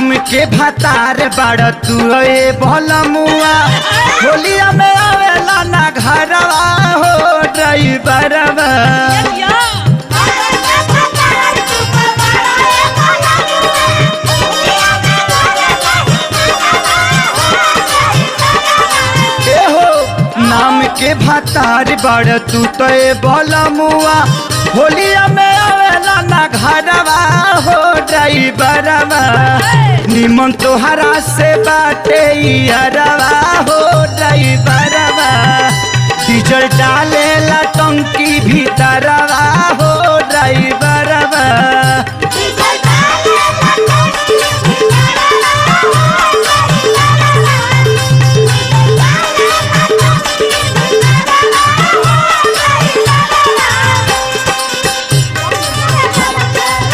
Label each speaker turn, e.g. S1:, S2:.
S1: नाम के भतार बड़ तू ए भलमुआ होलिया में आवेला ना घरवा हो ड्राइवरवा नाम के भतार बड़ तू तो ए भलमुआ होलिया में आवेला ना घरवा हो ड्राइवरवा निमन तोहरा से बाटे यारवा हो ड्राइवरवा डीजल डालेला टंकी भीतरवा हो ड्राइवरवा